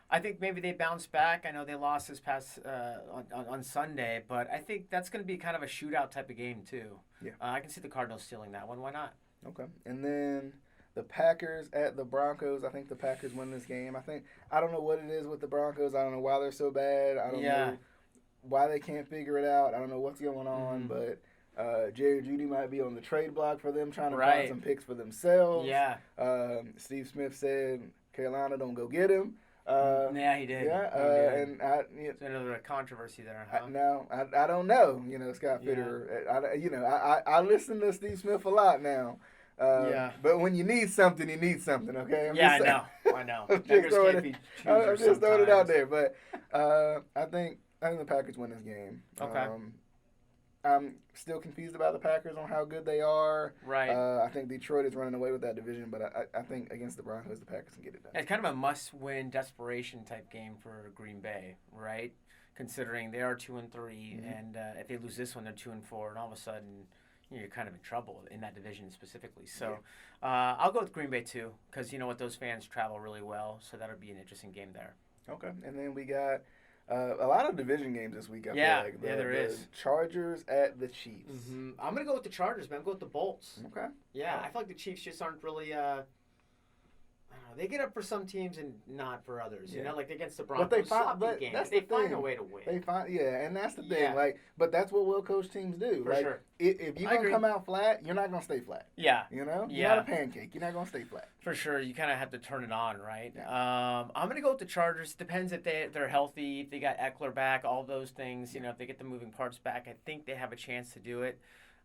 I think maybe they bounce back. I know they lost this past on Sunday, but I think that's going to be kind of a shootout type of game too. Yeah, I can see the Cardinals stealing that one. Why not? Okay, and then the Packers at the Broncos. I think the Packers win this game. I don't know what it is with the Broncos. I don't know why they're so bad. I don't know why they can't figure it out. I don't know what's going on, but Jerry Jeudy might be on the trade block for them, trying to find some picks for themselves. Yeah. Steve Smith said Carolina don't go get him. Yeah, he did. Yeah, and it's another controversy there. Huh? I don't know. Scott Fitter. I listen to Steve Smith a lot now. But when you need something, you need something. Okay. I know. I'm just throwing it out there, but I think the Packers win this game. Okay. I'm still confused about the Packers on how good they are. Right. I think Detroit is running away with that division, but I think against the Broncos, the Packers can get it done. It's kind of a must-win, desperation type game for Green Bay, right? Considering they are 2-3, and if they lose this one, they're 2-4, and all of a sudden you're kind of in trouble in that division specifically. So I'll go with Green Bay too, because you know what, those fans travel really well, so that'll be an interesting game there. Okay, and then we got a lot of division games this week. I feel like. There is. Chargers at the Chiefs. I'm gonna go with the Chargers, man. I'm going with the Bolts. Okay. Yeah, I feel like the Chiefs just aren't really. I don't know, they get up for some teams and not for others. You know, like against the Broncos. But they find a way to win. And that's the thing. Like, but that's what well-coached teams do. For sure. If you're gonna come out flat, you're not gonna stay flat. Yeah. You're not a pancake. You're not gonna stay flat. For sure, you kind of have to turn it on, right? Yeah. I'm gonna go with the Chargers. Depends if they're healthy, if they got Eckler back, all those things. You know, if they get the moving parts back, I think they have a chance to do it.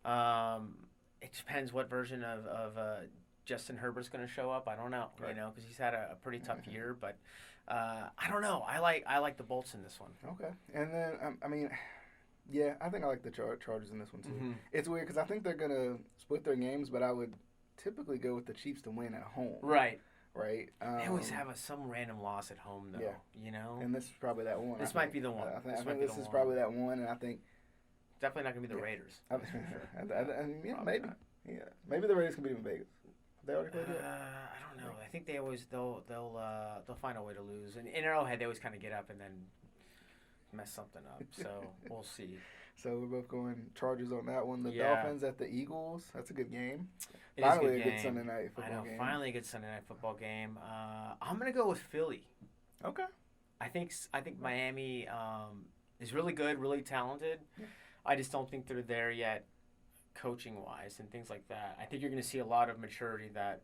It depends what version of Justin Herbert's going to show up. I don't know, because he's had a pretty tough year. But I don't know. I like the Bolts in this one. Okay, and then I think I like the Chargers in this one too. It's weird because I think they're going to split their games, but I would typically go with the Chiefs to win at home. Right. Right. They always have some random loss at home, though. Yeah. You know. And this is probably that one. This might be the one. I think this is probably that one, and I think definitely not going to be the Raiders. Maybe. Yeah, maybe the Raiders can beat them in Vegas. They already played yet? I don't know. I think they'll find a way to lose. And in Arrowhead, they always kind of get up and then mess something up. So we'll see. So we're both going Chargers on that one. The Yeah. Dolphins at the Eagles. That's a good game. It Finally is a good Sunday night football game. Finally a good Sunday night football game. I'm gonna go with Philly. Okay. I think Miami is really good, really talented. Yeah. I just don't think they're there yet, coaching wise and things like that. I think you're gonna see a lot of maturity that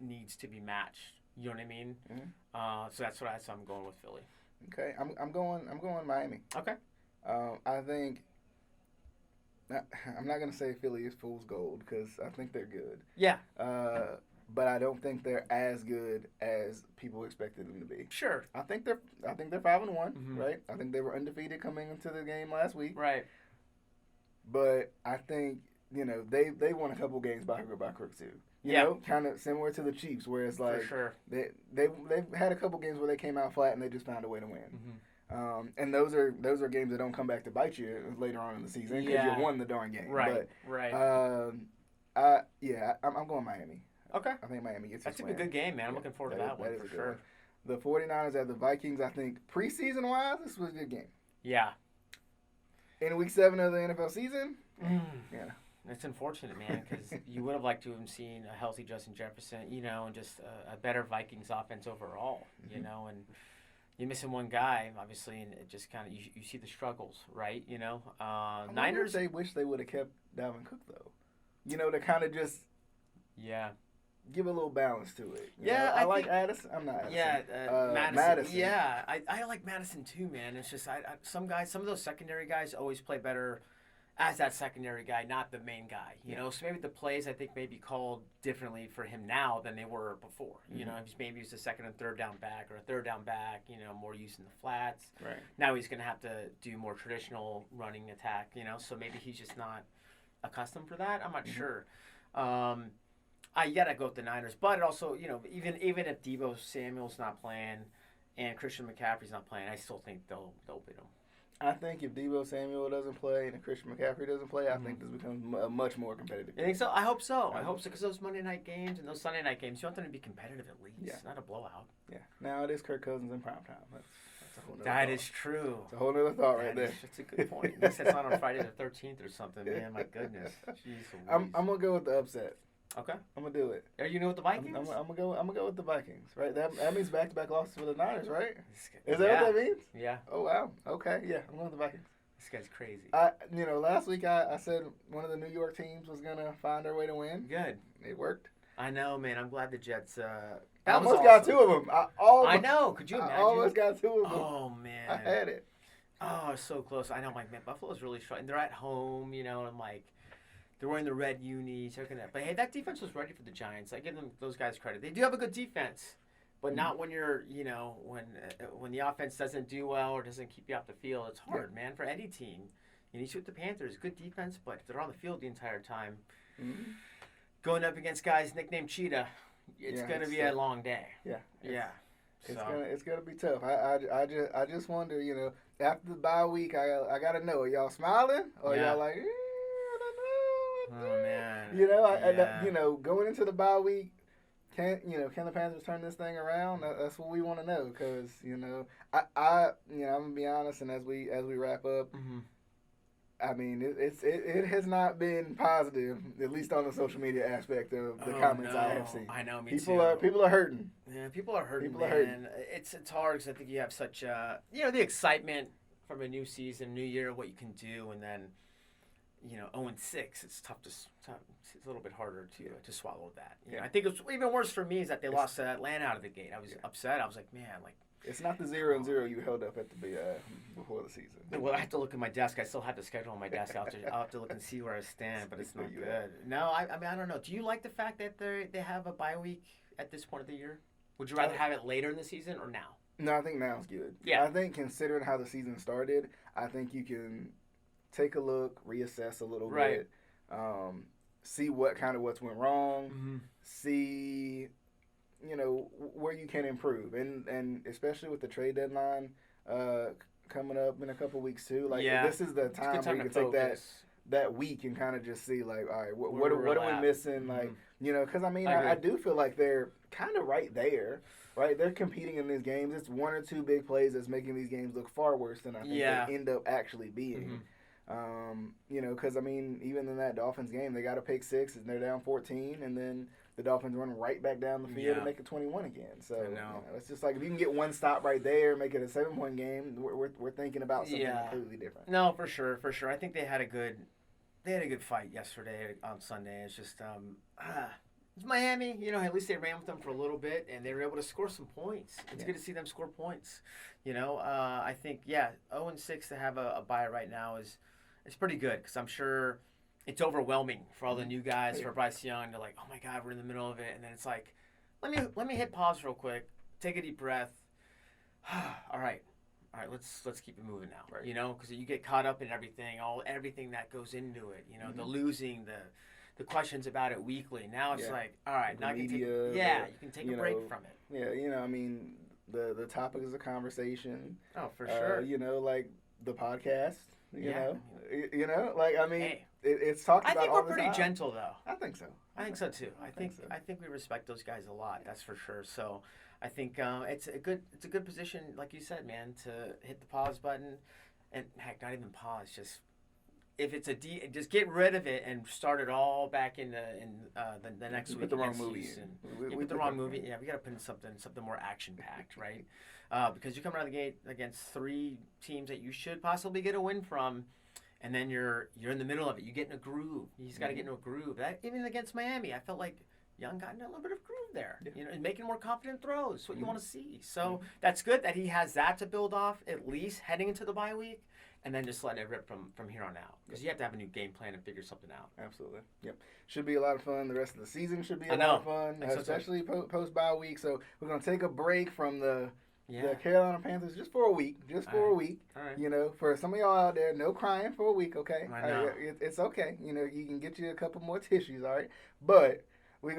needs to be matched. You know what I mean? Mm-hmm. So that's I'm going with Philly. Okay. I'm going Miami. Okay. I think. I'm not gonna say Philly is fool's gold because I think they're good. Yeah. But I don't think they're as good as people expected them to be. Sure. I think they're 5-1, Mhm. right? I think they were undefeated coming into the game last week. Right. But I think they won a couple games by crook too. You know, kind of similar to the Chiefs, where it's like For sure. they've had a couple games where they came out flat and they just found a way to win. Mm-hmm. And those are games that don't come back to bite you later on in the season because you won the darn game. Right. But, right. I'm going Miami. Okay. I think Miami gets That's this a win. good game, man. I'm looking forward to that one for sure. The 49ers at the Vikings, I think preseason-wise, this was a good game. Yeah. In week 7 of the NFL season, yeah. It's unfortunate, man, because you would have liked to have seen a healthy Justin Jefferson, and just a better Vikings offense overall, and you're missing one guy, obviously, and it just kind of, you see the struggles, right? Niners. They wish they would have kept Dalvin Cook, though. To kind of just. Yeah. Give a little balance to it. I like think, Addison. I'm not Addison. Yeah, Madison. Yeah, I like Madison too, man. It's just some of those secondary guys always play better as that secondary guy, not the main guy. So maybe the plays I think may be called differently for him now than they were before. Maybe he's a second and third down back or a third down back. More using the flats. Right. Now he's gonna have to do more traditional running attack. So maybe he's just not accustomed for that. I'm not sure. I gotta go with the Niners, but also, even if Deebo Samuel's not playing and Christian McCaffrey's not playing, I still think they'll beat them. I think if Deebo Samuel doesn't play and Christian McCaffrey doesn't play, I think this becomes a much more competitive game. You think so? I hope so. I hope so because those Monday night games and those Sunday night games, you want them to be competitive at least, not a blowout. Yeah. Now it is Kirk Cousins in prime time. That's a whole nother That thought. is true. It's a whole other thought right there. That's a good point. At least it's not on Friday the 13th or something, man. My goodness. Jeez, I'm gonna go with the upset. Okay. I'm gonna do it. Are you with the Vikings? I'm gonna go with the Vikings, right? That means back-to-back losses for the Niners, right? Is that what that means? Yeah. Oh wow. Okay. Yeah, I'm going with the Vikings. This guy's crazy. Last week I said one of the New York teams was gonna find their way to win. Good. It worked. I know, man. I'm glad the Jets. I almost got 2 of them. I know. Could you imagine? I almost got 2 of them. Oh man. I had it. Oh, so close. I know, man. Buffalo's really strong. And they're at home, and I'm like. They're wearing the red unis. But hey, that defense was ready for the Giants. I give those guys credit. They do have a good defense, but not when you're, when the offense doesn't do well or doesn't keep you off the field. It's hard, man, for any team. You see with the Panthers, good defense, but if they're on the field the entire time, going up against guys nicknamed Cheetah, it's going to be a long day. Yeah. It's gonna be tough. I just wonder, after the bye week, I gotta know, are y'all smiling or y'all like? Oh man! Going into the bye week, can the Panthers turn this thing around? That's what we want to know, because I'm gonna be honest, and as we wrap up, I mean it has not been positive, at least on the social media aspect of the comments I have seen. I know, people are hurting. Yeah, people are hurting. It's hard because I think you have such the excitement from a new season, new year, what you can do, and then. 0-6, it's tough it's a little bit harder to swallow that. I think it's even worse for me is that they lost to Atlanta out of the gate. I was upset. I was like, man, it's not the 0-0 you held up at the before the season. Well, I have to look at my desk. I still have the schedule on my desk. I'll have to look and see where I stand, but it's not good. No, I mean I don't know. Do you like the fact that they have a bye week at this point of the year? Would you rather have it later in the season or now? No, I think now's good. Yeah. I think considering how the season started, I think you can take a look, reassess a little bit, see what's went wrong, see, where you can improve, and especially with the trade deadline coming up in a couple weeks too. This is the time where you can take that week and kind of just see all right, what are we missing? Because I do feel like they're kind of right there. Right, they're competing in these games. It's 1 or 2 big plays that's making these games look far worse than I think they end up actually being. You know, because, I mean, even in that Dolphins game, they got a pick six, and they're down 14, and then the Dolphins run right back down the field and make it 21 again. So, you know, it's just like if you can get one stop right there, make it a 7-point game, we're thinking about something completely different. No, for sure. I think they had a good fight yesterday on Sunday. It's just it's Miami, you know, at least they ran with them for a little bit, and they were able to score some points. It's good to see them score points. You know, I think, 0-6 to have a bye right now it's pretty good, because I'm sure it's overwhelming for all the new guys, for Bryce Young. They're like, oh my God, we're in the middle of it. And then it's like, let me hit pause real quick, take a deep breath. All right, let's keep it moving now. Right. You know, because you get caught up in everything that goes into it. You know, the losing, the questions about it weekly. Now it's like, all right, now you can take a break from it. Yeah, you know, I mean, the topic is a conversation. Oh, for sure. You know, like the podcast. You know, like, I mean, it's talked about all the time. I think we're pretty gentle, though. I think so. I think so too. I think we respect those guys a lot. That's for sure. So, I think it's a good position, like you said, man, to hit the pause button, and heck, not even pause. Just if it's just get rid of it and start it all back in the next week. Put the wrong movie in. We put the wrong movie. Yeah, we got to put in something more action packed, right? Because you come out of the gate against 3 teams that you should possibly get a win from, and then you're in the middle of it. You get in a groove. You just got to get into a groove. That even against Miami, I felt like Young got in a little bit of groove there. Yeah. You know, and making more confident throws. What you want to see. So that's good that he has that to build off, at least heading into the bye week, and then just let it rip from here on out. Because you have to have a new game plan and figure something out. Absolutely. Yep. Should be a lot of fun. The rest of the season should be a lot of fun, especially post-bye week. So we're going to take a break from the Carolina Panthers just for a week. All right. You know, for some of y'all out there, no crying for a week, okay? I know. It's okay. You know, you can get you a couple more tissues, all right? But we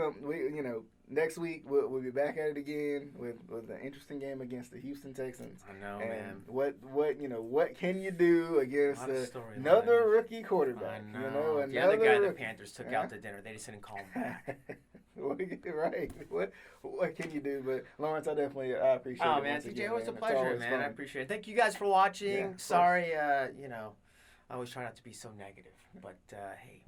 next week we'll be back at it again with an interesting game against the Houston Texans. I know, and man. What can you do against another rookie quarterback? I know. You know, the other guy the Panthers took out to dinner. They just didn't call him back. Right. What can you do? But Lawrence, I appreciate it. Oh man, TJ, it was a pleasure, man. Fun. I appreciate it. Thank you guys for watching. Sorry, I always try not to be so negative, but hey.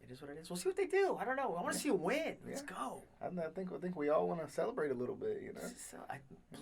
It is what it is. We'll see what they do. I don't know. I want to see a win. Let's go. I think we all want to celebrate a little bit, you know.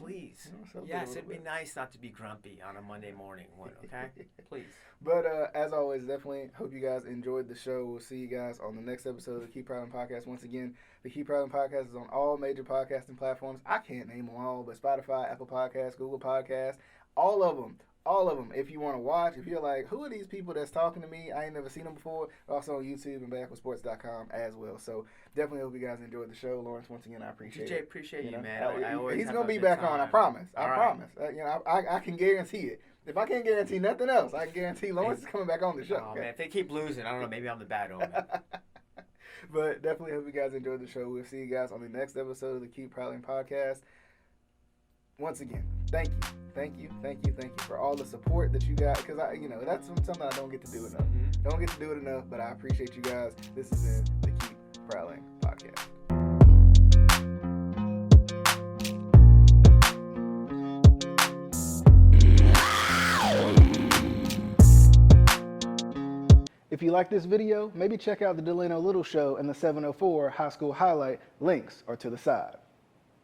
Please. Yes, it'd be nice not to be grumpy on a Monday morning. Okay? Please. But as always, definitely hope you guys enjoyed the show. We'll see you guys on the next episode of the Keep Prowling Podcast. Once again, the Keep Prowling Podcast is on all major podcasting platforms. I can't name them all, but Spotify, Apple Podcasts, Google Podcasts, all of them. All of them. If you want to watch, if you're like, who are these people that's talking to me? I ain't never seen them before. Also on YouTube and backwardsports.com as well. So definitely hope you guys enjoyed the show. Lawrence, once again, I appreciate it. Appreciate you, man. He's going to be back on. I promise. I promise. I can guarantee it. If I can't guarantee nothing else, I can guarantee Lawrence is coming back on the show. Oh, man. If they keep losing, I don't know. Maybe I'm the bad omen. But definitely hope you guys enjoyed the show. We'll see you guys on the next episode of the Keep Prowling Podcast. Once again, thank you for all the support that you got, because that's something I don't get to do enough. Don't get to do it enough, but I appreciate you guys. This is in the Keep Prowling Podcast. If you like this video, maybe check out the Delano Little Show and the 704 High School Highlight. Links are to the side.